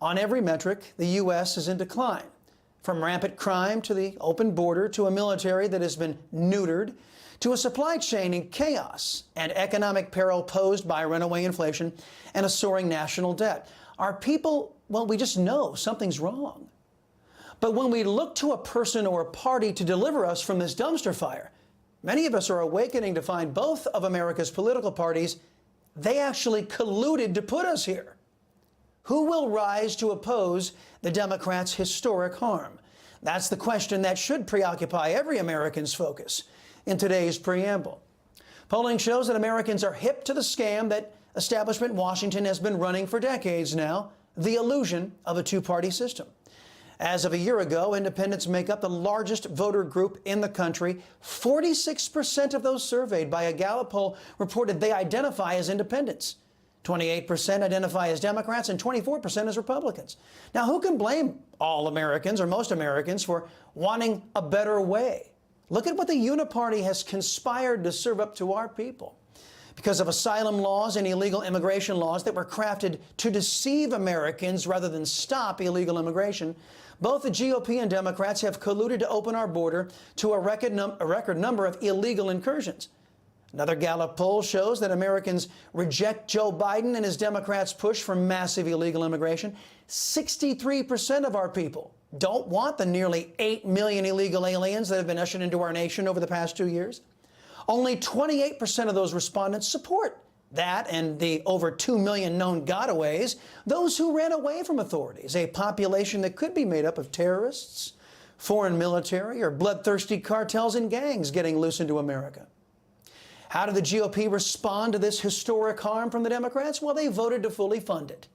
On every metric, the U.S. is in decline. From rampant crime to the open border to a military that has been neutered to a supply chain in chaos and economic peril posed by runaway inflation and a soaring national debt. Our people, well, we just know something's wrong. But when we look to a person or a party to deliver us from this dumpster fire, many of us are awakening to find both of America's political parties, they actually colluded to put us here. Who will rise to oppose the Democrats' historic harm? That's the question that should preoccupy every American's focus in today's preamble. Polling shows that Americans are hip to the scam that establishment Washington has been running for decades now, the illusion of a two-party system. As of a year ago, independents make up the largest voter group in the country. 46% of those surveyed by a Gallup poll reported they identify as independents. 28% identify as Democrats and 24% as Republicans. Now, who can blame all Americans or most Americans for wanting a better way? Look at what the Uniparty has conspired to serve up to our people. Because of asylum laws and illegal immigration laws that were crafted to deceive Americans rather than stop illegal immigration, both the GOP and Democrats have colluded to open our border to a record number of illegal incursions. Another Gallup poll shows that Americans reject Joe Biden and his Democrats' push for massive illegal immigration. 63% of our people don't want the nearly 8 million illegal aliens that have been ushered into our nation over the past 2 years. Only 28% of those respondents support that and the over 2 million known gotaways, those who ran away from authorities, a population that could be made up of terrorists, foreign military, or bloodthirsty cartels and gangs getting loose into America. How did the GOP respond to this historic harm from the Democrats? Well, they voted to fully fund it.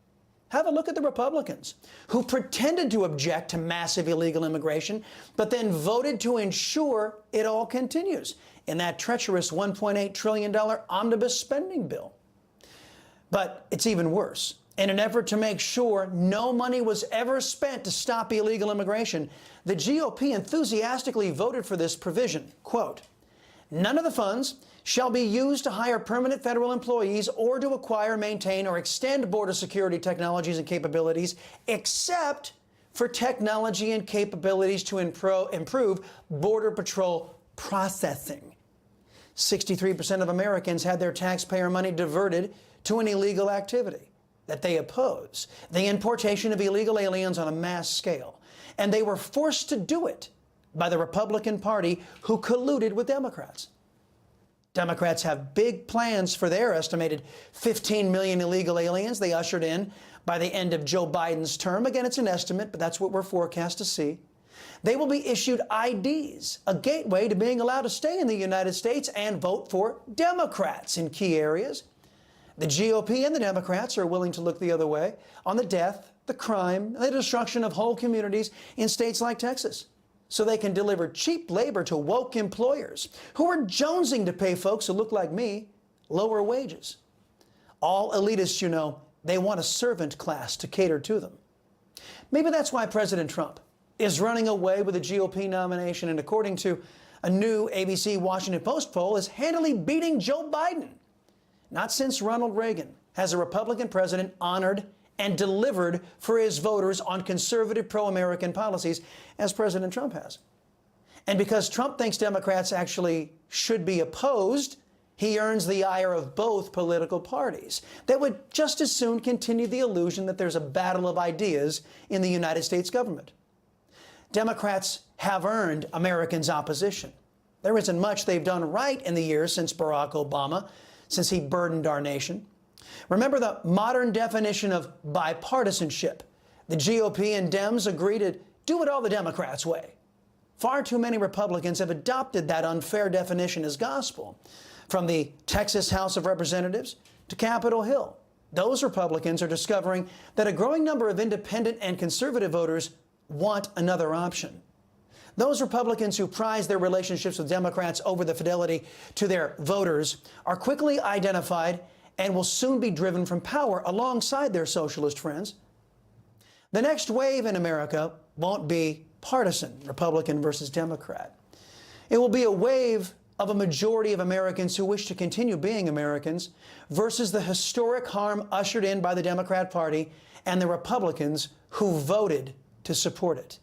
Have a look at the Republicans, who pretended to object to massive illegal immigration, but then voted to ensure it all continues in that treacherous $1.8 trillion omnibus spending bill. But it's even worse. In an effort to make sure no money was ever spent to stop illegal immigration, the GOP enthusiastically voted for this provision, quote, "None of the funds shall be used to hire permanent federal employees or to acquire, maintain, or extend border security technologies and capabilities, except for technology and capabilities to improve Border Patrol processing." 63% of Americans had their taxpayer money diverted to an illegal activity that they oppose, the importation of illegal aliens on a mass scale. And they were forced to do it by the Republican Party, who colluded with Democrats. Democrats have big plans for their estimated 15 million illegal aliens they ushered in by the end of Joe Biden's term. Again, it's an estimate, but that's what we're forecast to see. They will be issued IDs, a gateway to being allowed to stay in the United States and vote for Democrats in key areas. The GOP and the Democrats are willing to look the other way on the death, the crime, and the destruction of whole communities in states like Texas, so they can deliver cheap labor to woke employers who are jonesing to pay folks who look like me lower wages. All elitists, you know, they want a servant class to cater to them. Maybe that's why President Trump is running away with the GOP nomination and, according to a new ABC Washington Post poll, is handily beating Joe Biden. Not since Ronald Reagan has a Republican president honored and delivered for his voters on conservative pro-American policies as President Trump has. And because Trump thinks Democrats actually should be opposed, he earns the ire of both political parties that would just as soon continue the illusion that there's a battle of ideas in the United States government. Democrats have earned Americans' opposition. There isn't much they've done right in the years since Barack Obama, since he burdened our nation. Remember the modern definition of bipartisanship. The GOP and Dems agree to do it all the Democrats' way. Far too many Republicans have adopted that unfair definition as gospel. From the Texas House of Representatives to Capitol Hill, those Republicans are discovering that a growing number of independent and conservative voters want another option. Those Republicans who prize their relationships with Democrats over the fidelity to their voters are quickly identified and will soon be driven from power alongside their socialist friends. The next wave in America won't be partisan, Republican versus Democrat. It will be a wave of a majority of Americans who wish to continue being Americans versus the historic harm ushered in by the Democrat Party and the Republicans who voted to support it.